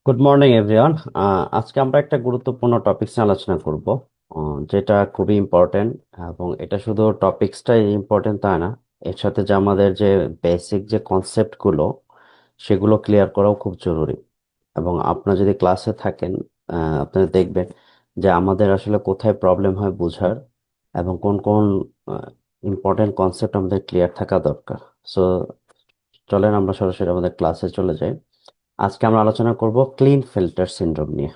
Good morning everyone. আজকে আমরা একটা গুরুত্বপূর্ণ টপিকস নিয়ে আলোচনা করব, যেটা খুবই ইম্পর্টেন্ট। এবং এটা শুধু টপিকসটাই ইম্পর্টেন্ট তা না, এর সাথে যে আমাদের যে বেসিক যে কনসেপ্টগুলো সেগুলো ক্লিয়ার করাও খুব জরুরি। এবং আপনারা যদি ক্লাসে থাকেন, আপনারা দেখবেন যে আমাদের আসলে কোথায় প্রবলেম হয় বোঝার, এবং কোন কোন ইম্পর্টেন্ট কনসেপ্ট আমাদের ক্লিয়ার থাকা দরকার। সো চলেন আমরা সরাসরি আমাদের ক্লাসে চলে যাই। আজকে আমরা আলোচনা করব ক্লিন ফিল্টার সিনড্রোম নিয়ে।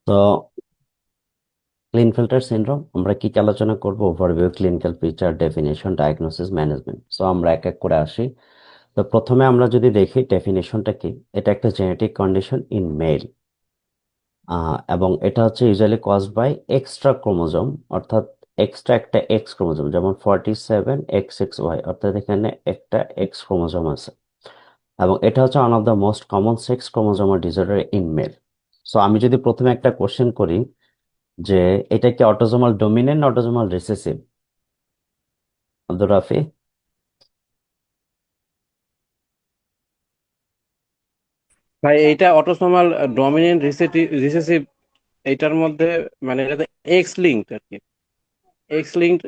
তো ক্লিন ফিল্টার সিনড্রোম আমরা কি কি আলোচনা করব? Overview, clinical feature, definition, diagnosis, management. So আমরা এক এক করে আসি। তো প্রথমে আমরা যদি দেখি ডেফিনেশনটা কি, এটা একটা জেনেটিক কন্ডিশন ইন মেল, এবং এটা হচ্ছে usually caused by extra chromosome, অর্থাৎ এক্সট্রা একটা এক্স ক্রোমোজোম, যেমন 47 X6Y, অর্থাৎ এখানে একটা এক্স ক্রোমোজোম আছে। এবং এটা হচ্ছে one of the most common sex chromosomal disorder in male. So আমি যদি প্রথমে একটা কোশ্চেন করি যে এটা কি অটোজোমাল ডমিনেন্ট না অটোজোমাল রিসেসিভ, আব্দুর রাফি? ভাই এইটা অটোসোমাল ডমিনেন্ট রিসেসিভ এইটার মধ্যে, মানে এটা এক্স লিঙ্কড আর কি। এক্স লিঙ্কড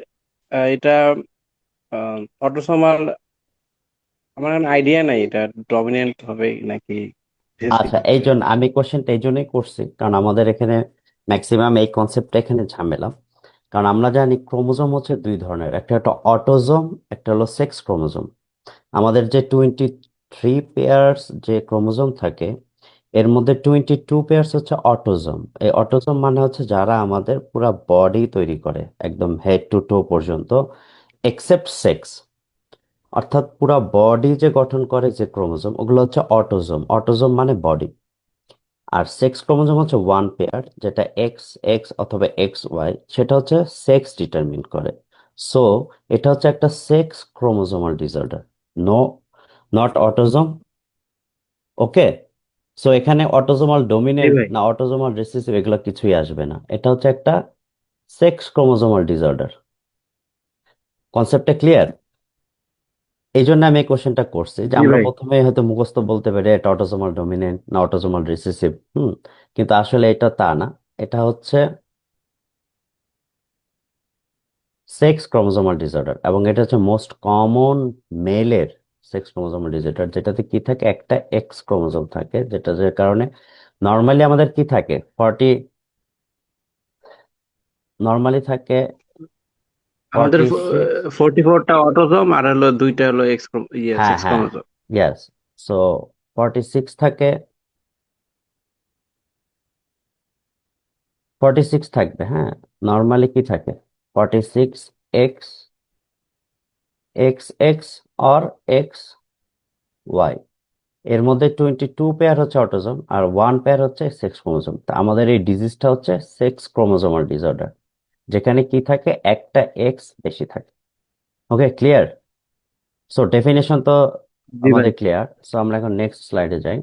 এটা অটোসোমাল। আমার আইডিয়া নাই এটা ডমিনেন্ট হবে নাকি রিসেসিভ আচ্ছা, এই হবে। জন্য আমি কোশ্চেনটা এই জন্যই করছি, কারণ আমাদের এখানে ম্যাক্সিমাম এই কনসেপ্টটা এখানে ঝামেলা। কারণ আমরা জানি ক্রোমোজোম হচ্ছে দুই ধরনের, একটা হলো অটোজোম, একটা হলো সেক্স ক্রোমোজোম। আমাদের যে 23 পেয়ার্স যে ক্রোমোজোম থাকে, এর মধ্যে 22 পেয়ার্স হচ্ছে অটোজোম। এই অটোজোম মানে হচ্ছে যারা আমাদের পুরা বডি তৈরি করে, একদম হেড টু টো পর্যন্ত, এক্সেপ্ট সেক্স। অর্থাৎ পুরা বডি যে গঠন করে যে ক্রোমোজোম, ওগুলো হচ্ছে অটোজোম। অটোজোম মানে বডি। আর সেক্স ক্রোমোজোম হচ্ছে ওয়ান পেয়ার, যেটা এক্স এক্স অথবা XY, সেটা হচ্ছে সেক্স ডিটারমিন করে। সো এটা হচ্ছে একটা sex chromosomal disorder, no, not autosome. Okay. So এখানে অটোজোমাল জি ডমিনেন্ট ভাই। না অটোজোমাল রিসেসিভ এগুলো কিছুই আসবে না, এটা হচ্ছে একটা সেক্স ক্রোমোজোমাল ডিসঅর্ডার। কনসেপ্টটা ক্লিয়ার? এই জন্য আমি এই কোশ্চেনটা করছি, যে জি আমরা ভাই। প্রথমে হয়তো মুখস্থ বলতে পারি এটা অটোসোমাল ডমিনেন্ট না অটোসোমাল রিসেসিভ। কিন্তু আসলে এটা তা না, এটা হচ্ছে সেক্স ক্রোমোসোমাল ডিসঅর্ডার, এবং এটা হচ্ছে মোস্ট কমন মেলের সেক্স ক্রোমোসোমাল ডিসঅর্ডার, যেটাতে কি থাকে, একটা এক্স ক্রোমোসোম থাকে, যেটা যে কারণে নর্মালি আমাদের কি থাকে 40, নর্মালি থাকে আমাদের 46। 44টা অটোসোম আর হলো দুইটা হলো এক্স হ্যাঁ সেক্স হ্যাঁ, ক্রোমোসোম। ইয়েস। সো 46 থাকে, 46 থাকবে, হ্যাঁ। নর্মালি কি থাকে, 46 এক্স এক্স অর XY। এর মধ্যে 22 পেয়ার হচ্ছে অটোজোম আর ওয়ান পেয়ার হচ্ছে সেক্স ক্রোমোজোম। তা আমাদের এই ডিজিজটা হচ্ছে সেক্স ক্রোমোজোমাল ডিসঅর্ডার, যেখানে কি থাকে, একটা এক্স বেশি থাকে। ওকে, ক্লিয়ার? সো ডেফিনেশন তো জি ভাই। আমাদের ক্লিয়ার। সো আমরা এখন নেক্সট স্লাইডে যাই।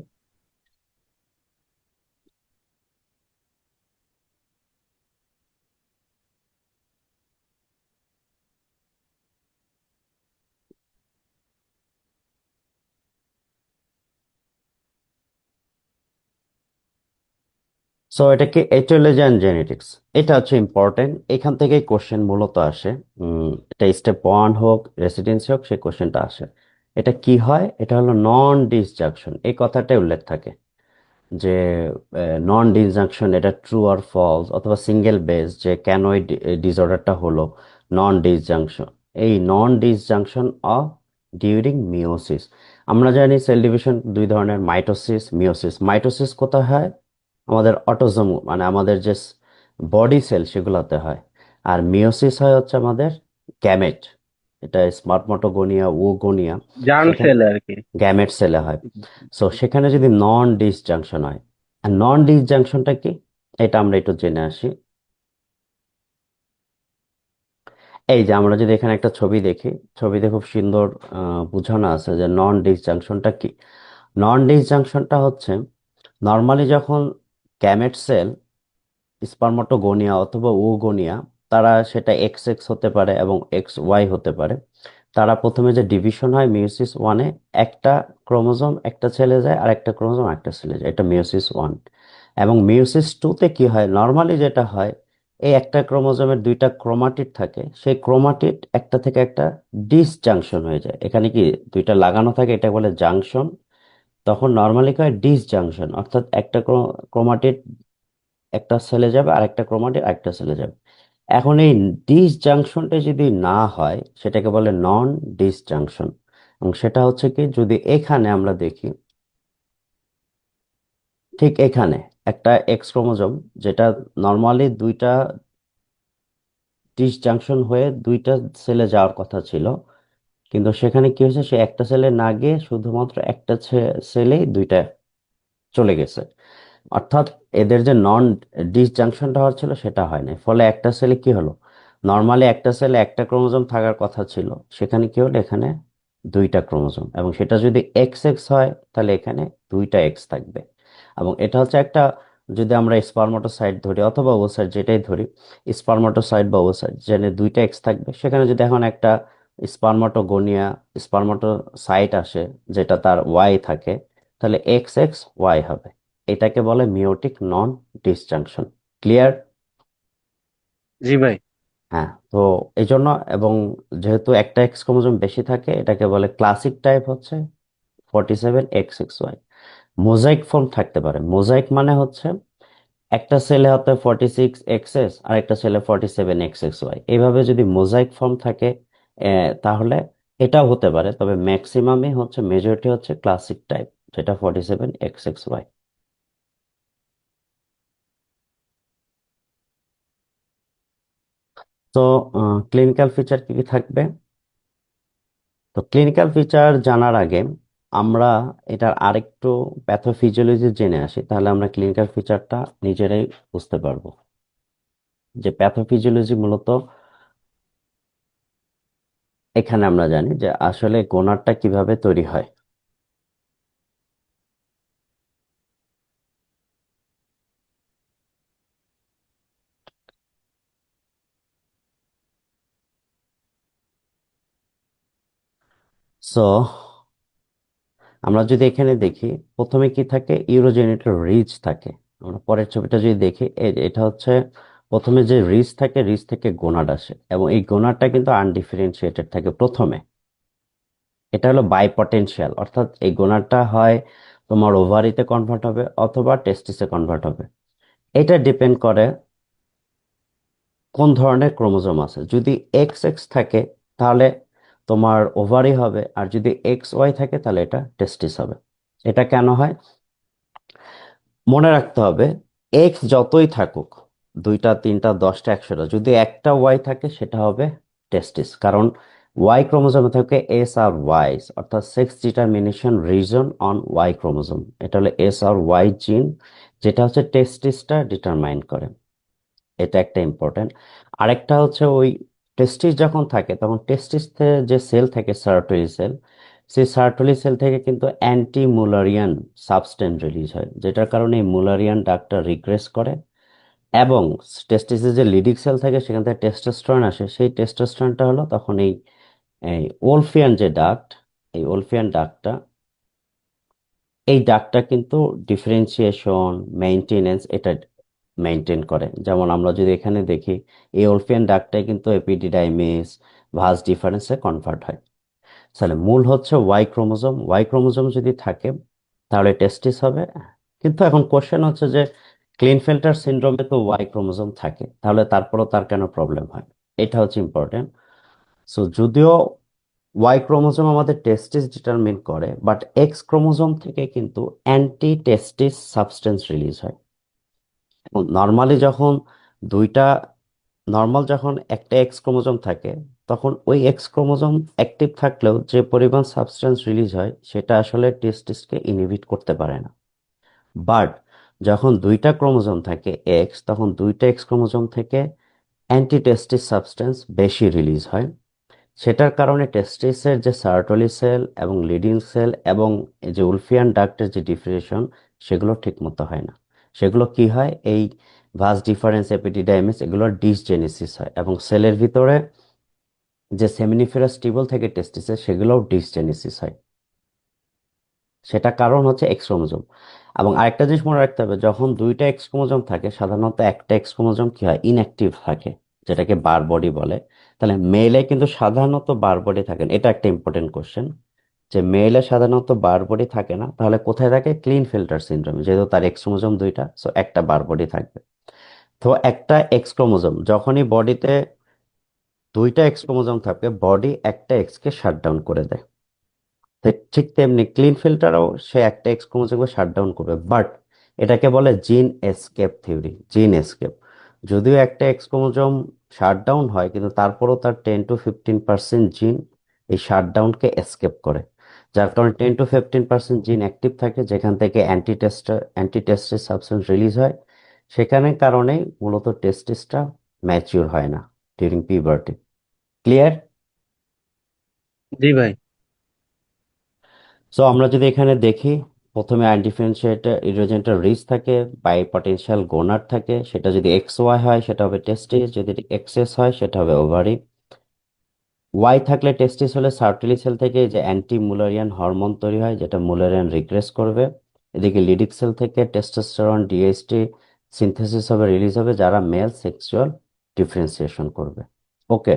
সো এটা কি এটোলোজি জেনেটিক্স, এটা হচ্ছে ইম্পর্টেন্ট, এখান থেকেই কোশ্চেন মূলত আসে। এটা স্টেপ 1 হোক, রেসিডেন্সি হোক, সেই কোশ্চেনটা আসে। এটা কি হয়, এটা হলো নন ডিসজাংশন, এই কথাটাই উল্লেখ থাকে যে নন ডিসজাংশন এটা ট্রু আর ফলস, অথবা সিঙ্গেল বেস যে কেন এই ডিসঅর্ডারটা হলো নন ডিসজাংশন। এই নন ডিসজাংশন অফ ডিউরিং মিওসিস। আমরা জানি সেল ডিভিশন দুই ধরনের, মাইটোসিস, মিওসিস। মাইটোসিস কোথায় হয়, আমাদের অটোজোম মানে আমাদের যে বডি সেল সেগুলোতে হয়। আর মিওসিস হয় হচ্ছে আমাদের গ্যামেট, এটা স্পার্মাটোগোনিয়া ওগোনিয়া, জার্ম সেখানে সেল আর কি। গ্যামেট সেলে হয়। সো সেখানে যদি নন ডিসজাংশন হয়, আর নন ডিসজাংশনটা কি, এটা আমরা একটু জেনে আসি। এই যে আমরা যদি এখানে একটা ছবি দেখি, ছবিতে খুব সুন্দর বোঝানো আছে যে নন ডিসজাংশনটা কি। নন ডিসজাংশনটা হচ্ছে নর্মালি যখন গ্যামেট সেল, স্পার্মাটোগোনিয়া অথবা ওগোনিয়া, তারা সেটা এক্স এক্স হতে পারে এবং এক্স ওয়াই হতে পারে, তারা প্রথমে যে ডিভিশন হয় মিওসিস ওয়ানে, একটা ক্রোমোজোম একটা ছেলে যায় আর একটা ক্রোমোজোম একটা ছেলে যায়, এটা মিওসিস ওয়ান। এবং মিওসিস টুতে কি হয়, নর্মালি যেটা হয়, এই একটা ক্রোমোজোমের দুইটা ক্রোমাটিড থাকে, সেই ক্রোমাটিড একটা থেকে একটা ডিসজাংশন হয়ে যায়। এখানে কি দুইটা লাগানো থাকে, এটা বলে জাংশন। তখন নর্মালি হয় ডিসজাংশন, অর্থাৎ একটা ক্রোমাটিড একটা সেলে যাবে আর একটা ক্রোমাটিড আরেকটা সেলে যাবে। এখন এই ডিসজাংশনটা যদি না হয় সেটাকে বলে নন ডিসজাংশন। এবং সেটা হচ্ছে কি, যদি এখানে আমরা দেখি, ঠিক এখানে একটা এক্স ক্রোমোজোম, যেটা নর্মালি দুইটা ডিসজাংশন হয়ে দুইটা সেলে যাওয়ার কথা ছিল, কিন্তু সেখানে কি হয়েছে, সে একটা সেলে না গিয়ে শুধুমাত্র একটা সেলেই দুইটা চলে গেছে। অর্থাৎ এদের যে নন ডিসজাংশনটা হওয়ার ছিল সেটা হয় না, ফলে একটা সেলে কি হলো, নর্মালি একটা সেলে একটা ক্রোমোজোম থাকার কথা ছিল, সেখানে কি হলো, এখানে দুইটা ক্রোমোজোম। এবং সেটা যদি এক্স এক্স হয় তাহলে এখানে দুইটা এক্স থাকবে। এবং এটা হচ্ছে একটা, যদি আমরা স্পারমাটোসাইট ধরি অথবা ওভাসাইট যেটাই ধরি, স্পারমাটোসাইট বা ওভাসাইট যেখানে দুইটা এক্স থাকবে, সেখানে যদি এখন একটা স্পারমাটোগোনিয়া স্পারমাটোসাইট আসে যেটা তার ওয়াই থাকে, তাহলে এক্স এক্স ওয়াই হবে। এটাকে বলে মিওটিক নন ডিসজাংশন। ক্লিয়ার? জি ভাই। হ্যাঁ, তো এই জন্য, এবং যেহেতু একটা এক্স ক্রোমোজোম বেশি থাকে, এটাকে বলে ক্লাসিক টাইপ হচ্ছে 47XXY। মোজাইক ফর্ম থাকতে পারে, মোজাইক মানে হচ্ছে একটা সেলে হতে 46XS আর একটা সেলে 47XXY, এইভাবে যদি মোজাইক ফর্ম থাকে তাহলে এটাও হতে পারে, তবে ম্যাক্সিমামই হচ্ছে, মেজরিটি হচ্ছে ক্লাসিক টাইপ, যেটা 47XXY। তো ক্লিনিক্যাল ফিচার কি কি থাকবে? তো ক্লিনিক্যাল ফিচার জানার আগে আমরা এটার আরেকটু প্যাথোফিজিওলজি জেনে আসি, তাহলে আমরা ক্লিনিক্যাল ফিচারটা নিজেরাই বুঝতে পারবো যে প্যাথোফিজিওলজি মূলত, এখানে আমরা জানি যে আসলে গোনারটা কিভাবে তৈরি হয়। সো আমরা যদি এখানে দেখি, প্রথমে কি থাকে, ইউরোজেনিটাল রিজ থাকে। আমরা পরের ছবিটা যদি দেখি, এটা হচ্ছে প্রথমে যে রিজ থাকে, রিজ থেকে গোনাড আসে, এবং এই গোনাডটা কিন্তু আনডিফারেন্সিয়েটেড থাকে প্রথমে। এটা হলো বাইপটেনশিয়াল, অর্থাৎ এই গোনাডটা হয় তোমার ওভারিতে কনভার্ট হবে অথবা টেস্টিসে কনভার্ট হবে। এটা ডিপেন্ড করে কোন ধরনের ক্রোমোজোম আছে। যদি এক্স এক্স থাকে তাহলে তোমার ওভারি হবে, আর যদি এক্স ওয়াই থাকে তাহলে এটা টেস্টিস হবে। এটা কেন হয় মনে রাখতে হবে, এক্স যতই থাকুক, দুইটা তিনটা দশটা একশোটা, যদি একটা ওয়াই থাকে সেটা হবে টেস্টিস। কারণ ওয়াই ক্রোমোজোমে থাকে এস আর ওয়াই, অর্থাৎ sex determination region on Y chromosome, এটা হলো এস আর ওয়াই জিন, যেটা হচ্ছে টেস্টিসটা ডিটারমাইন করে। এটা একটা ইম্পর্টেন্ট। আরেকটা হচ্ছে ওই টেস্টিস যখন থাকে তখন টেস্টিস যে সেল থাকে সার্টোলি সেল, সেই সার্টোলি সেল থেকে কিন্তু অ্যান্টি মুলারিয়ান সাবস্টেন্স রিলিজ হয়, যেটার কারণে এই মুলারিয়ান ডাকটা রিগ্রেস করে। এবং টেস্টিসে যে লিডিক সেল থাকে সেখান থেকে টেস্টোস্টেরন আসে, সেই টেস্টোস্টেরনটা হলো তখন এই এই ওলফিয়ান যে ডাক্ট, এই ওলফিয়ান ডাক্টটা, এই ডাকটা কিন্তু ডিফারেন্সিয়েশন মেইনটেনেন্স এটা মেনটেন করে। যেমন আমরা যদি এখানে দেখি, এই ওলফিয়ান ডাকটাই কিন্তু এপিডিডাইমিস ভাস ডিফারেন্সে কনভার্ট হয়। তাহলে মূল হচ্ছে ওয়াই ক্রোমোজোম, ওয়াই ক্রোমোজোম যদি থাকে তাহলে টেস্টিস হবে। কিন্তু এখন কোশ্চেন হচ্ছে যে ক্লিনফেল্টার সিনড্রোমে তো ওয়াই ক্রোমোজোম থাকে, তাহলে তারপরও তার কেন প্রবলেম হয়, এটা হচ্ছে ইম্পর্টেন্ট। সো যদিও ওয়াই ক্রোমোজোম আমাদের টেস্টিস ডিটারমিন করে, বাট এক্স ক্রোমোজোম থেকে কিন্তু অ্যান্টি টেস্টিস সাবস্টেন্স রিলিজ হয়। নর্মালি যখন দুইটা নর্মাল যখন একটা এক্স ক্রোমোজোম থাকে, তখন ওই এক্স ক্রোমোজোম অ্যাক্টিভ থাকলেও যে পরিমাণ সাবস্টেন্স রিলিজ হয় সেটা আসলে টেস্টিসকে ইনহিবিট করতে পারে না। বাট যখন দুইটা ক্রোমোজোম থাকে এক্স, তখন দুইটা এক্স ক্রোমোজোম থেকে অ্যান্টিটেস্টিস সাবস্টেন্স বেশি রিলিজ হয়। সেটার কারণে টেস্টিসের যে সার্টোলি সেল এবং লিডিং সেল এবং এই যে উলফিয়ান ডাক্টের যে ডিফারেন্সিয়েশন, সেগুলো ঠিকমতো হয় না। সেগুলো কি হয়, এই ভাস ডিফারেন্স, এপিডিডাইমিস, এগুলোর ডিসজেনেসিস হয়, এবং সেলের ভিতরে যে সেমিনিফেরাস টিউবুল থেকে টেস্টিসের, সেগুলোও ডিসজেনেসিস হয়। সেটা কারণ হচ্ছে এক্স ক্রোমোজোম। এবং আরেকটা জিনিস মনে রাখতে হবে, যখন দুইটা এক্স ক্রোমোজোম থাকে, সাধারণত একটা এক্স ক্রোমোজোম কি হয়, ইনঅ্যাক্টিভ থাকে, যেটাকে বার বডি বলে। তাহলে মেলে কিন্তু সাধারণত বার বডি থাকে না। এটা একটা ইম্পর্টেন্ট কোশ্চেন, যে মেলে সাধারণত বার বডি থাকে না, তাহলে কোথায় থাকে, ক্লিন ফিল্টার সিনড্রোমে, যেহেতু তার এক্স ক্রোমোজোম দুইটা, সো একটা বার বডি থাকবে। তো একটা এক্স ক্রোমোজোম যখনই বডিতে দুইটা এক্স ক্রোমোজোম থাকে, বডি একটা এক্স কে শাট ডাউন করে দেয়। ঠিক তেমনি ক্লিন ফিল্টারও সে একটা এক্স ক্রোমোজোমকে শাট ডাউন করবে, বাট এটাকে বলে জিন এসকেপ থিওরি, জিন এসকেপ। যদিও একটা এক্স ক্রোমোজোম শাট ডাউন হয়, কিন্তু তারপরও তার 10 to 15% জিন এই শাট ডাউনকে এসকেপ করে, যার কারণে 10 to 15% জিন অ্যাক্টিভ থাকে, যেখান থেকে অ্যান্টিটেস্টিস সাবস্টেন্স রিলিজ হয়। সেখানে কারণে মূলত টেস্টিসটা ম্যাচিউর হয় না ডিউরিং পিউবার্টি। ক্লিয়ার? জি ভাই। সো আমরা যদি এখানে দেখি, প্রথমে আনডিফারেন্সিয়েটেড ইরোজেন্টাল রিজ থাকে, বাই পটেনশিয়াল গোনাড থাকে, সেটা যদি এক্স ওয়াই হয় সেটা হবে টেস্টিস, যদি এক্সএস হয় সেটা হবে ওভারি। ওয়াই থাকলে টেস্টিস হলে সার্টিলি সেল থেকে যে অ্যান্টি মুলারিয়ান হরমোন তৈরি হয়, যেটা মুলারিয়ান রিগ্রেস করবে। এদিকে লিডিক সেল থেকে টেস্টোস্টেরন ডিএসটি সিনথেসিস হবে, রিলিজ হবে, যারা মেল সেক্সুয়াল ডিফারেন্সিয়েশন করবে। ওকে,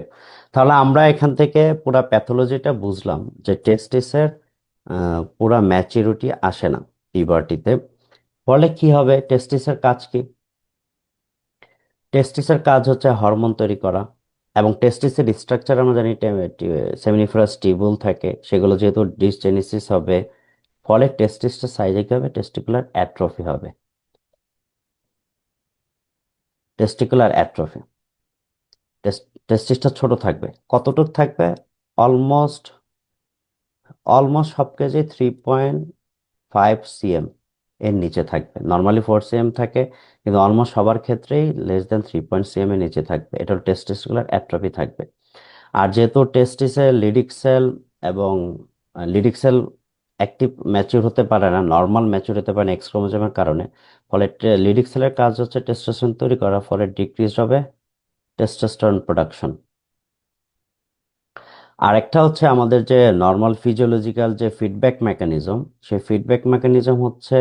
তাহলে আমরা এখান থেকে পুরা প্যাথোলজিটা বুঝলাম, যে টেস্টিসের পুরা ম্যাচুরিটি আসে না পিউবার্টিতে। ফলে কি হবে, টেস্টিসের কাজ কি? টেস্টিসের কাজ হচ্ছে হরমোন তৈরি করা। এবং টেস্টিসের স্ট্রাকচার আমরা জানি, সেমিনিফেরাস টিউবুল থাকে, সেগুলো যেহেতু ডিসজেনেসিস হবে, ফলে টেস্টিসটা সাইজে কি হবে, টেস্টিকুলার অ্যাট্রফি হবে। টেস্টিকুলার অ্যাট্রফি, টেস্টিসটা ছোট থাকবে। কতটুক থাকবে? অলমোস্ট অলমোস্ট সব কেজি 3.5 cm এর নিচে থাকবে। নর্মালি 4 cm থাকে, কিন্তু অলমোস্ট সবার ক্ষেত্রেই লেস দেন 3.0 cm এর নিচে থাকবে। এটা টেস্টিকুলার অ্যাট্রফি থাকবে। আর যেহেতু টেস্টিসে লিডিক সেল এবং লিডিক সেল অ্যাক্টিভ ম্যাচিউর হতে পারে না, নর্মাল ম্যাচিউর হতে পারে না এক্স ক্রোমোজোমের কারণে, ফলে লিডিক সেলের কাজ হচ্ছে টেস্টোস্টেরন তৈরি করা, ফলে ডিক্রিজ হবে টেস্টোস্টেরন প্রোডাকশন। আরেকটা হচ্ছে আমাদের যে নর্মাল ফিজিওলজিক্যাল যে ফিডব্যাক মেকানিজম, সেই ফিডব্যাক মেকানিজম হচ্ছে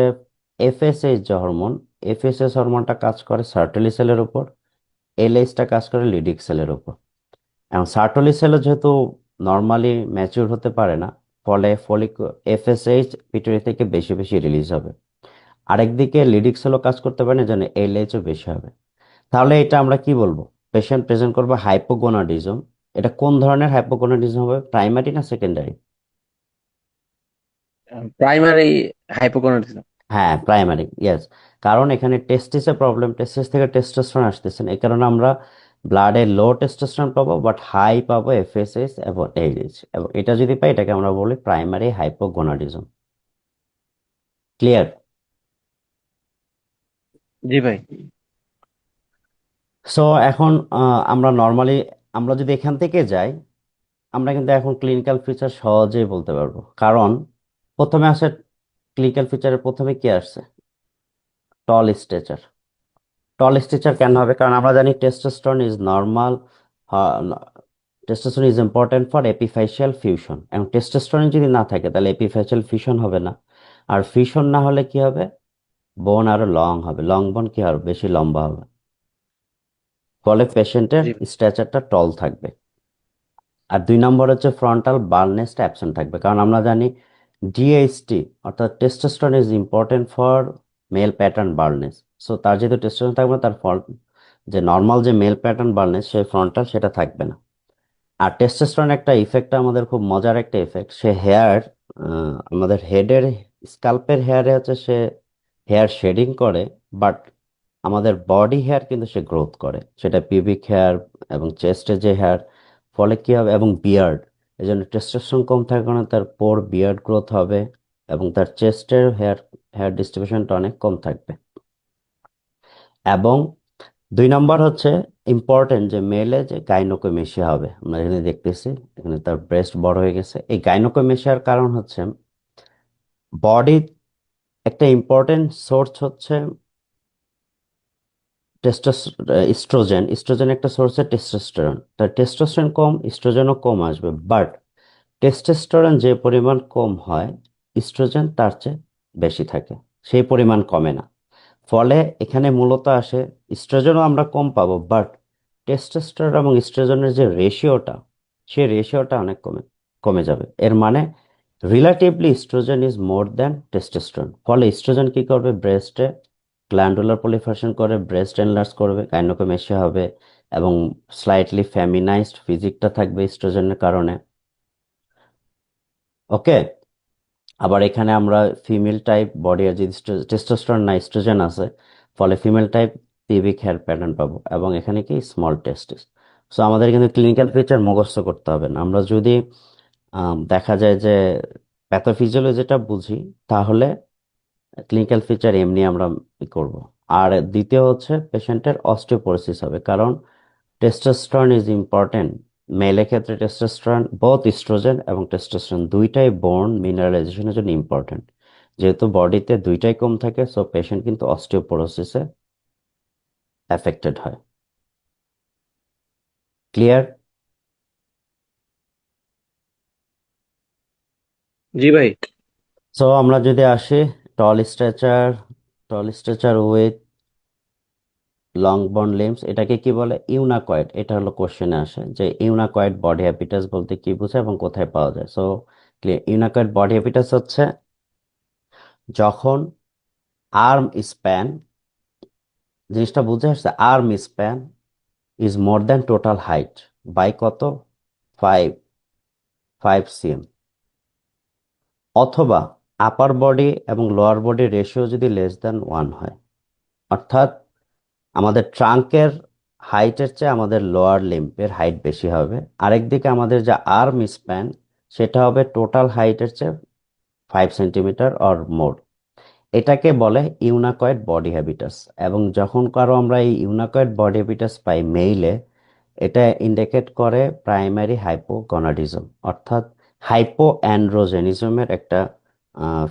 এফএসএইচ যে হরমোন, এফএসএস হরমোনটা কাজ করে সার্টোলি সেলের উপর, এলএইচটা কাজ করে লিডিক সেলের উপর। এখন সার্টোলি সেলও যেহেতু নর্মালি ম্যাচিউর হতে পারে না, ফলে এফএসএইচ পিটুইটারি থেকে বেশি বেশি রিলিজ হবে। আরেকদিকে লিডিক সেলও কাজ করতে পারে না, যেন এলএইচও বেশি হবে। তাহলে এটা আমরা কি বলবো, পেশেন্ট প্রেজেন্ট করবে হাইপোগোনাডিজম। এটা কোন ধরনের হাইপোগোনাডিজম হবে, প্রাইমারি না সেকেন্ডারি? Primary hypogonadism. হ্যাঁ, প্রাইমারি, ইয়েস। কারণ এখানে টেস্টিসে প্রবলেম, টেস্টিস থেকে টেস্টোস্টেরন আসতেছে না, এই কারণে আমরা ব্লাডে লো টেস্টোস্টেরন পাবো, বাট হাই পাবো এফএসএস এবং এইচএইচ। এবং এটা যদি পাই, এটাকে আমরা বলি প্রাইমারি হাইপোগোনাডিজম। ক্লিয়ার? জি ভাই। সো এখন আমরা নর্মালি, আমরা যদি এখান থেকে যাই, আমরা কিন্তু এখন ক্লিনিক্যাল ফিচার সহজেই বলতে পারবো। কারণ প্রথমে আসে, ক্লিনিক্যাল ফিচারের প্রথমে কি আসছে, টল স্ট্রেচার। টল স্ট্রেচার কেন হবে, কারণ আমরা জানি testosterone is normal, testosterone is important for epiphyseal fusion. এবং টেস্টোস্টেরন যদি না থাকে, তাহলে এপিফাইশিয়াল ফিউশন হবে না। আর ফিউশন না হলে কি হবে, বোন আরো লং হবে, লং বোন কি হবে, বেশি লম্বা হবে। ফলে পেশেন্টের জি স্ট্রেচারটা টল থাকবে। আর 2 নম্বর হচ্ছে ফ্রন্টাল বার্নেসটা অ্যাবসেন্ট থাকবে, কারণ আমরা জানি ডিএইচটি অর্থাৎ testosterone is important for mail pattern Barnes. So তার যেহেতু টেস্টোস্টেরন থাকবে না, তার যে নর্মাল যে মেল প্যাটার্ন বার্নেস, সেই ফ্রন্টাল সেটা থাকবে না। আর টেস্টোস্টেরন একটা ইফেক্ট, আমাদের খুব মজার একটা ইফেক্ট, সে হেয়ার, আমাদের হেডের, স্কাল্পের হেয়ারে হচ্ছে সে হেয়ার শেডিং করে। বাট আমাদের বডি হেয়ার কিন্তু সে গ্রোথ করে, সেটা পিবিক হেয়ার এবং চেস্টে যে হেয়ার, ফলে কি হবে, এবং বিয়ার্ড, এই জন্য টেস্টোস্টেরন কম থাকার কারণে তার পোর বিয়ার্ড গ্রোথ হবে এবং তার চেস্টের হেয়ার হেয়ার ডিস্ট্রিবিউশনটা অনেক কম থাকবে। এবং 2 নম্বর হচ্ছে ইম্পর্টেন্ট, যে মেলে যে গাইনোকোমেশিয়া হবে, আমরা এখানে দেখতেছি এখানে তার ব্রেস্ট বড় হয়ে গেছে। এই গাইনোকোমেশিয়ার কারণ হচ্ছে বডি একটা ইম্পর্টেন্ট সোর্স হচ্ছে ইস্ট্রোজেন। ইস্ট্রোজেন একটা সোর্সের টেস্টোস্টেরন, তার টেস্টোস্টেরন কম, ইস্ট্রোজেনও কম আসবে, বাট টেস্টোস্টেরন যে পরিমাণ কম হয়, ইস্ট্রোজেন তার চেয়ে বেশি থাকে, সেই পরিমাণ কমে না। ফলে এখানে মূলত আসে ইস্ট্রোজেনও আমরা কম পাবো, বাট টেস্টোস্টেরন এবং ইস্ট্রোজেনের যে রেশিওটা, সেই রেশিওটা অনেক কমে কমে যাবে। এর মানে relatively oestrogen is more than testosterone. ফলে ইস্ট্রোজেন কি করবে, ব্রেস্টে গ্ল্যান্ডুলার প্রলিফারেশন করে, ব্রেস্ট এনলার্জ করবে, গাইনোকোমেশিয়া হবে, এবং স্লাইটলি ফেমিনাইজড ফিজিকটা থাকবে ইস্ট্রোজেনের কারণে। ওকে। আবার এখানে আমরা ফিমেল টাইপ বডি, আর যদি টেস্টোস্টেরন না এস্ট্রোজেন আছে, ফলে ফিমেল টাইপ পিবিক হেয়ার প্যাটার্ন পাবো, এবং এখানে কি স্মল টেস্টিস। সো আমাদের কিন্তু ক্লিনিক্যাল ফিচার মুখস্থ করতে হবে না। আমরা যদি দেখা যায় যে প্যাথোফিজিওলজিটা বুঝি, তাহলে ক্লিনিক্যাল ফিচার এমনি আমরা করব। আর দ্বিতীয় হচ্ছে পেশেন্টের অস্টিওপোরোসিস হবে, কারণ টেস্টোস্টেরন ইজ ইম্পর্টেন্ট। মেলের ক্ষেত্রে টেস্টোস্টেরন, বোথ ইস্ট্রোজেন এবং টেস্টোস্টেরন দুইটাই বোন মিনারেলাইজেশনের জন্য ইম্পর্টেন্ট। যেহেতু বডিতে দুইটাই কম থাকে, সো পেশেন্ট কিন্তু অস্টিওপোরোসিসে অ্যাফেক্টেড হয়। ক্লিয়ার? জি ভাই। সো আমরা যদি আসি টল স্ট্রেচার, উইথ লং বন লিম্বস, এটাকে কি বলে, ইউনাকয়েড। এটা হলো কোশ্চেনে আসে যে ইউনাকয়েড বডি হ্যাবিটাস বলতে কি বোঝায় এবং কোথায় পাওয়া যায়। So clear, eunuchoid body habitus হচ্ছে যখন আর্ম স্প্যান, জিনিসটা বুঝে আসছে, arm span is more than total height by কত, ফাইভ 5 cm, অথবা আপার বডি এবং লোয়ার বডি রেশিও যদি লেস দ্যান 1 হয়, অর্থাৎ আমাদের ট্রাঙ্কের হাইটের চেয়ে আমাদের লোয়ার লিম্বের হাইট বেশি হবে। আরেকদিকে আমাদের যে আর্ম স্প্যান, সেটা হবে টোটাল হাইটের চেয়ে 5 সেন্টিমিটার অর মোর। এটাকে বলে ইউনাকয়েড বডি হ্যাবিটাস। এবং যখন কারো আমরা এই ইউনাকয়েড বডি হ্যাবিটাস পাই মেইলে, এটা ইন্ডিকেট করে প্রাইমারি হাইপোগনাডিজম, অর্থাৎ হাইপো অ্যান্ড্রোজেনিজমের একটা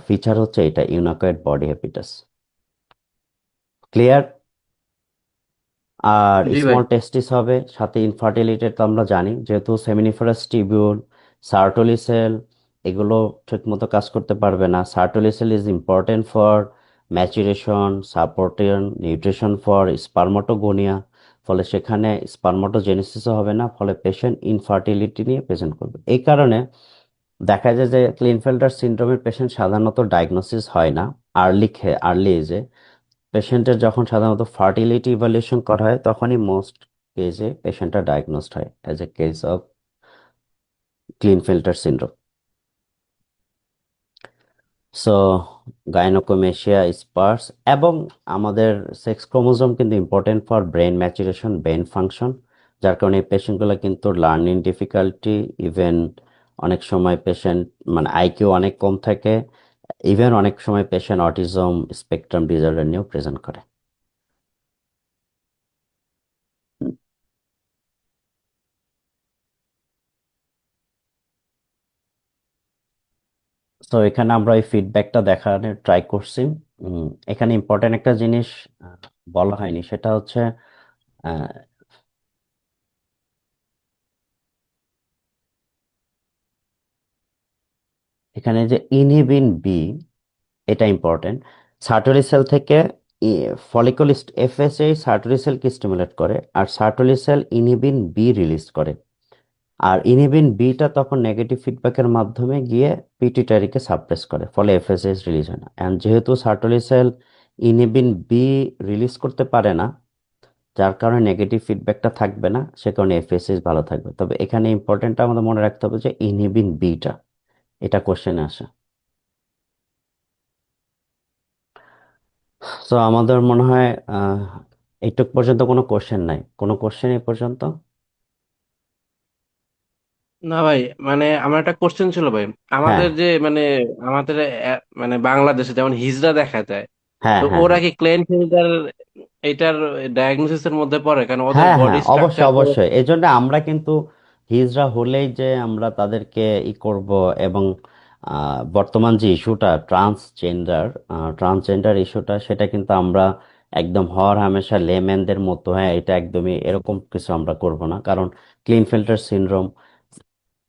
ফিচার হচ্ছে এটা, ইউনাকয়েড বডি হ্যাবিটাস। ক্লিয়ার? আর জি ভাই। স্মল টেস্টিস হবে, সাথে ইনফার্টিলিটি তো আমরা জানি, যেহেতু সেমিনিফারাস টিবিউল, সার্টোলি সেল, এগুলো ঠিকমতো কাজ করতে পারবে না। Sertoli cell is important for maturation, supporting nutrition for spermatogonia. ফলে সেখানে স্পার্মাটোজেনেসিসও হবে না, ফলে পেশেন্ট ইনফার্টিলিটি নিয়ে প্রেজেন্ট করবে। এই কারণে দেখা যায় যে ক্লিনফেল্টার সিনড্রোমের পেশেন্ট সাধারণত ডায়াগনোসিস হয় না আর্লি এজে। পেশেন্টের যখন সাধারণত ফার্টিলিটি ইভ্যালুয়েশন করা হয়, তখনই মোস্ট কেসে পেশেন্টটা ডায়াগনোসড হয় as a case of Klinefelter syndrome. So gynaecomastia sparse, এবং আমাদের সেক্স ক্রোমোজোম কিন্তু important for brain maturation, brain function. যার কারণে এই পেশেন্টগুলো কিন্তু লার্নিং ডিফিকাল্টি, ইভেন অনেক সময় পেশেন্ট মানে আইকিউ অনেক কম থাকে, ইভেন অনেক সময় পেশেন্ট অটিজম স্পেকট্রাম ডিসঅর্ডার নিয়েও প্রেজেন্ট করে। তো এখানে আমরা এই ফিডব্যাকটা দেখানোর ট্রাই করছি। এখানে ইম্পর্টেন্ট একটা জিনিস আহ, বলা হয়নি, সেটা হচ্ছে আহ, এখানে যে ইনহিবিন বি, এটা ইম্পর্টেন্ট। সার্টোরি সেল থেকে ফলিকল এফএসএ সার্টোরি সেলকে স্টিমুলেট করে, আর সার্টোরি সেল ইনহিবিন বি রিলিজ করে। আর ইনহিবিন বিটা তখন নেগেটিভ ফিডব্যাকের মাধ্যমে গিয়ে পিটুইটারিকে সাপ্রেস করে, ফলে এফএসএস রিলিজ হয় না। এন্ড যেহেতু সার্টোরি সেল ইনহিবিন বি রিলিজ করতে পারে না, যার কারণে নেগেটিভ ফিডব্যাকটা থাকবে না, সে কারণে এফএসএস ভালো থাকবে। তবে এখানে ইম্পর্টেন্টটা আমাদের মনে রাখতে হবে যে ইনহিবিন বিটা, এটা কোশ্চেনে আসে। তো আমাদের মনে হয় এইটুক পর্যন্ত কোনো কোশ্চেন নাই, কোনো কোশ্চেন এই পর্যন্ত? না ভাই, মানে আমার একটা কোশ্চেন ছিল ভাই। হ্যাঁ, আমাদের যে মানে আমাদের মানে বাংলাদেশে যেমন হিজড়া দেখা যায়, হ্যাঁ, তো হ্যাঁ, ওরা হ্যাঁ, কি ক্লেনফিল্টার এটার ডায়াগনোসিস এর মধ্যে পড়ে? কারণ ওদের হ্যাঁ, বডি হ্যাঁ, অবশ্যই, স্ট্রাকচার তো। অবশ্যই। এই জন্য আমরা কিন্তু হিজড়া হলেই যে আমরা তাদেরকে করব, এবং বর্তমান যে ইস্যুটা ট্রান্সজেন্ডার ইস্যুটা, সেটা কিন্তু আমরা একদম হর হামেশা লেম্যানদের মতো, হ্যাঁ, এটা একদমই এরকম কিছু আমরা করব না। কারণ ক্লিনফিল্টার সিনড্রোম,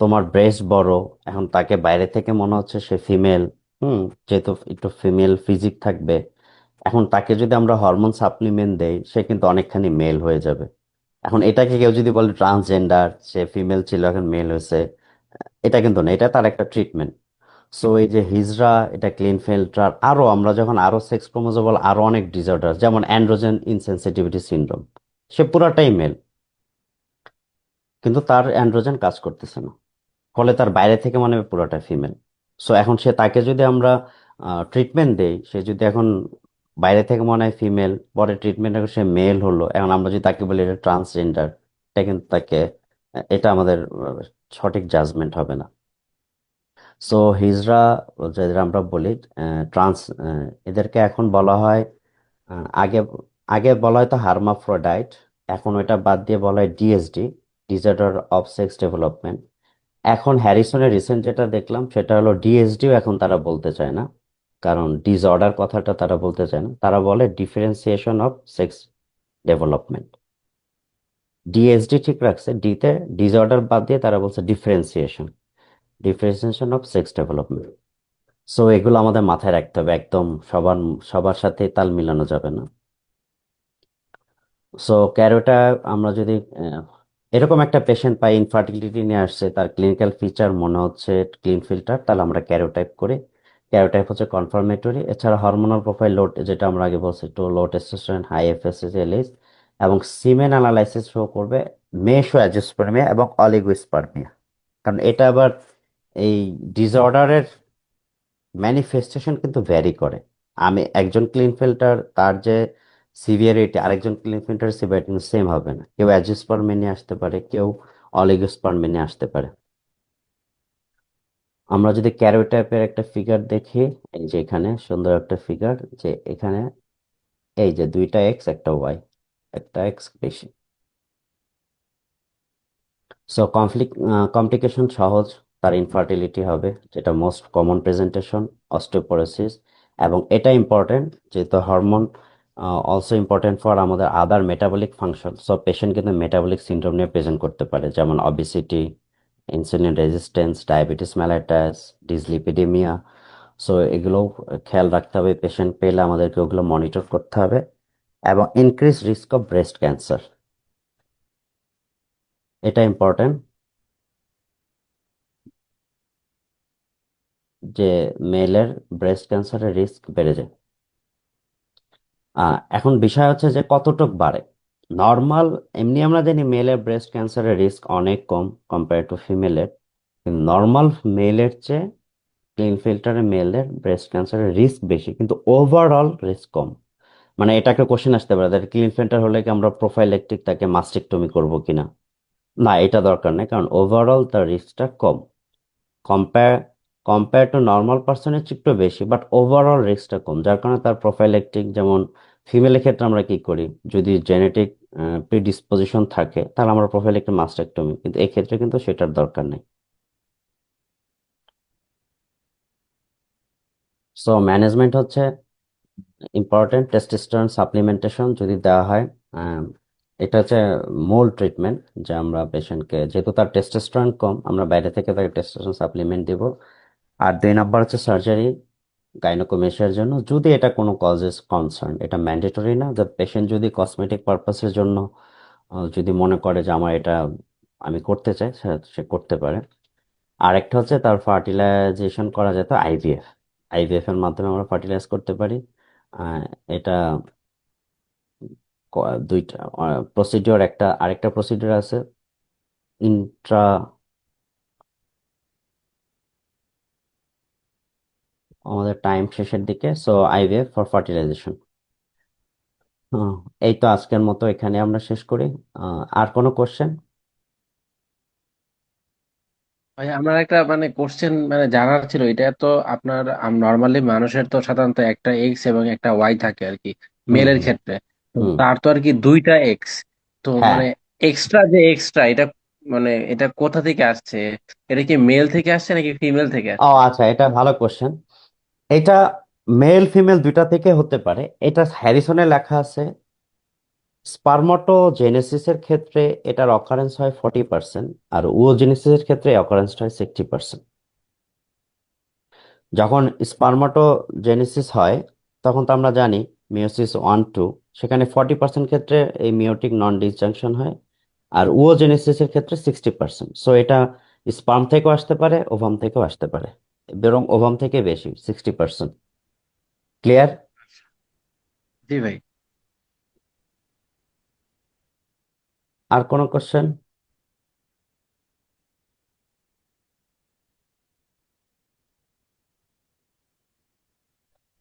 তোমার ব্রেস্ট বড়, এখন তাকে বাইরে থেকে মনে হচ্ছে সে ফিমেল, যেহেতু একটু ফিমেল ফিজিক থাকবে, এখন তাকে যদি আমরা হরমোন সাপ্লিমেন্ট দেই, সে কিন্তু অনেকখানি মেল হয়ে যাবে। এখন এটাকে কেউ যদি বলে ট্রান্সজেন্ডার, সে ফিমেল ছিল এখন মেল হয়েছে, এটা কিন্তু না, এটা তার একটা ট্রিটমেন্ট। সো এই যে হিজড়া, এটা ক্লিন ফিল্টার, আরো আমরা যখন আরো সেক্স ক্রোমোজোমাল আরো অনেক ডিসঅর্ডার, যেমন অ্যান্ড্রোজেন ইনসেনসিটিভিটি সিনড্রোম, সে পুরাটাই মেল, কিন্তু তার অ্যান্ড্রোজেন কাজ করতেছে না, ফলে তার বাইরে থেকে মনে হবে পুরোটা ফিমেল। সো এখন সে, তাকে যদি আমরা ট্রিটমেন্ট দেই, সে যদি এখন বাইরে থেকে মনে হয় ফিমেল, পরে ট্রিটমেন্ট সে মেল হলো, এখন আমরা যদি তাকে বলি এটা ট্রান্সজেন্ডার, এটা কিন্তু তাকে, এটা আমাদের সঠিক জাজমেন্ট হবে না। সো হিজড়া, যাদের আমরা বলি ট্রান্স, এদেরকে এখন বলা হয়, আগে আগে বলা হয়তো হার্মাফ্রোডাইট, এখন ওটা বাদ দিয়ে বলা হয় DSD, disorder of sex development. এখন হ্যারিসনের রিসেন্ট যেটা দেখলাম সেটা হলো ডিএসডিও এখন তারা বলতে চায় না, কারণ ডিসঅর্ডার কথাটা তারা বলতে চায় না, তারা বলে differentiation of sex development. DSD ঠিক রাখছে ডিতে, ডিসঅর্ডার বাদ দিয়ে তারা বলছে differentiation, differentiation of sex development. So এগুলো আমাদের মাথায় রাখতে হবে, একদম সবার সবার সাথে তাল মিলানো যাবে না। সো ক্যারোটা, আমরা যদি আহ, এরকম একটা পেশেন্ট পাই, ইনফার্টিলিটি নিয়ে আসছে, তার ক্লিনিক্যাল ফিচার মনে হচ্ছে ক্লিন ফিল্টার, তাহলে আমরা ক্যারোটাইপ করি। ক্যারোটাইপ হচ্ছে কনফার্মেটরি। এছাড়া হরমোনাল প্রোফাইল লো, যেটা আমরা আগে বলছি, একটু লো টেস্টোস্টেরন, হাই এফএসএস, এলএইচ, এবং সিমেন অ্যানালাইসিস শো করবে মেশো অ্যাজিওস্পার্মিয়া এবং অলিগোস্পার্মিয়া। কারণ এটা আবার এই ডিসঅর্ডারের ম্যানিফেস্টেশন কিন্তু ভ্যারি করে। আমি একজন ক্লিন ফিল্টার, তার যে সিভিয়ারিটি, আরেকজন ক্লিন ফিল্টার সিভিয়ারিটি কিন্তু সেম হবে না, কেউ অ্যাজিওস্পার্ম নিয়ে আসতে পারে, কেউ অলিগোস্পার্ম নিয়ে আসতে পারে। আমরা যদি ক্যারোটাইপের একটা ফিগার দেখি, এই যে এখানে সুন্দর একটা ফিগার, যে এখানে এই যে দুইটা এক্স একটা ওয়াই, একটা এক্স বেশি। সো কমপ্লিকেশন সহজ, তার ইনফার্টিলিটি হবে, যেটা মোস্ট কমন প্রেজেন্টেশন, অস্টিওপোরোসিস, এবং এটা ইম্পর্টেন্ট যেহেতু হরমোন অলসো ইম্পর্টেন্ট ফর আমাদের other metabolic function. So patient কিন্তু মেটাবলিক সিন্ড্রোম নিয়ে প্রেজেন্ট করতে পারে, যেমন obesity, insulin resistance, diabetes mellitus, dyslipidaemia. So এগুলো খেয়াল রাখতে হবে, পেশেন্ট পেলে আমাদেরকে ওগুলো মনিটর করতে হবে। এবং increase risk of breast cancer, এটা ইম্পর্টেন্ট, যে মেলের ব্রেস্ট ক্যান্সারের রিস্ক বেড়ে যায়। এখন বিষয় হচ্ছে যে কতটুক বাড়ে। নর্মাল, এমনি আমরা জানি মেলের ব্রেস্ট ক্যান্সারের রিস্ক অনেক কম কম্পেয়ার টু ফিমেলের, কিন্তু নর্মাল মেলের চেয়ে ক্লিন ফিল্টারের মেলের ব্রেস্ট ক্যান্সারের রিস্ক বেশি, কিন্তু ওভারঅল রিস্ক কম। মানে এটাকে কোশ্চেন আসতে পারে, দ্যাট ক্লিন ফিল্টার হলে কি আমরা প্রোফাইলেকটিক তাকে মাস্টেক্টমি করবো কিনা? না, এটা দরকার নেই, কারণ ওভারঅল তার রিস্কটা কম, কম্পেয়ার কম্পেয়ার টু নর্মাল পার্সনের চেয়ে একটু বেশি, বাট ওভারঅল রিস্কটা কম, যার কারণে তার প্রোফাইলেকটিক, যেমন ফিমেলের ক্ষেত্রে আমরা কি করি, যদি জেনেটিক প্রিডিসপোজিশন থাকে তাহলে আমরা প্রোফাইলেকটিক মাস্টেক্টমি, কিন্তু এই ক্ষেত্রে কিন্তু সেটার দরকার নেই। সো ম্যানেজমেন্ট হচ্ছে ইম্পর্টেন্ট, টেস্টোস্টেরন সাপ্লিমেন্টেশন যদি দেওয়া হয়, আম, এটা হচ্ছে মূল ট্রিটমেন্ট, যে আমরা পেশেন্টকে, যেহেতু তার টেস্টোস্টেরন কম, আমরা বাইরে থেকে তাকে টেস্টোস্টেরন সাপ্লিমেন্ট দিব। আর 2 নম্বর হচ্ছে সার্জারি গাইনোকোমেশিয়ার জন্য, যদি এটা কোনো কজেস কনসার্ন, এটা ম্যান্ডেটরি না, যে পেশেন্ট যদি কসমেটিক পারপাসের জন্য যদি মনে করে যে আমার এটা আমি করতে চাই, সে সে করতে পারে। আরেকটা হচ্ছে তার ফার্টিলাইজেশন করা যেত আইভিএফ, আইভিএফ এর মাধ্যমে আমরা ফার্টিলাইজ করতে পারি। আহ, এটা দুইটা প্রসিডিওর, একটা আরেকটা প্রসিডিওর আছে ইন্ট্রা, আমাদের টাইম শেষের দিকে। So IVF for fertilisation. হুম, এই তো আজকের মতো এখানে আমরা শেষ করি। আর কোনো কোশ্চেন? ভাই আমার একটা মানে কোশ্চেন মানে জানার ছিল, এটা তো আপনার নর্মালি মানুষের তো সাধারণত একটা এক্স এবং একটা ওয়াই থাকে আর কি, হুম মেলের হুম ক্ষেত্রে। তো হুম। তার তো আর কি দুইটা এক্স। তো হ্যাঁ। মানে এক্সট্রা যে এক্সট্রা এটা মানে এটা কোথা থেকে আসছে? এটা কি মেল থেকে আসছে নাকি ফিমেল থেকে ও আসছে? আচ্ছা, এটা ভালো কোশ্চেন। এটা মেল ফিমেল দুইটা থেকে হতে পারে। এটা হ্যারিসনে লেখা আছে, স্পারমাটোজেনেসিসের ক্ষেত্রে এটার অকারেন্স হয় 40%, আর উওজেনেসিসের ক্ষেত্রে অকারেন্সটা হয় 60%। যখন স্পারমাটোজেনেসিস হয় তখন তো আমরা জানি মিওসিস 1-2, সেখানে 40% ক্ষেত্রে এই মিওটিক নন ডিসজাংশন হয়, আর উওজেনেসিসের ক্ষেত্রে 60%। সো এটা স্পার্ম থেকেও আসতে পারে, ওভাম থেকেও আসতে পারে, বরং ওভাম থেকে বেশি, 60%। ক্লিয়ার? জি ভাই। আর কোনো কোশ্চেন?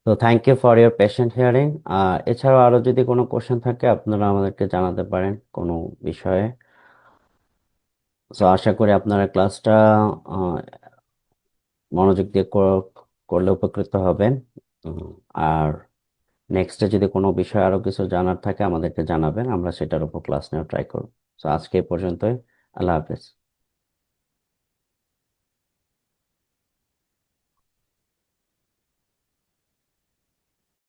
তো thank you for your patient hearing. এছাড়াও আরো যদি কোনো কোশ্চেন থাকে আপনারা আমাদেরকে জানাতে পারেন কোনো বিষয়ে। তো আশা করি আপনারা ক্লাসটা মনোযোগ দিয়ে করলে উপকৃত হবেন। উম, আর নেক্সটে যদি কোনো বিষয় আরো কিছু জানার থাকে আমাদেরকে জানাবেন, আমরা সেটার উপর ক্লাস নেওয়ার ট্রাই করব। তো আজকে এই পর্যন্তই। আল্লাহ হাফেজ।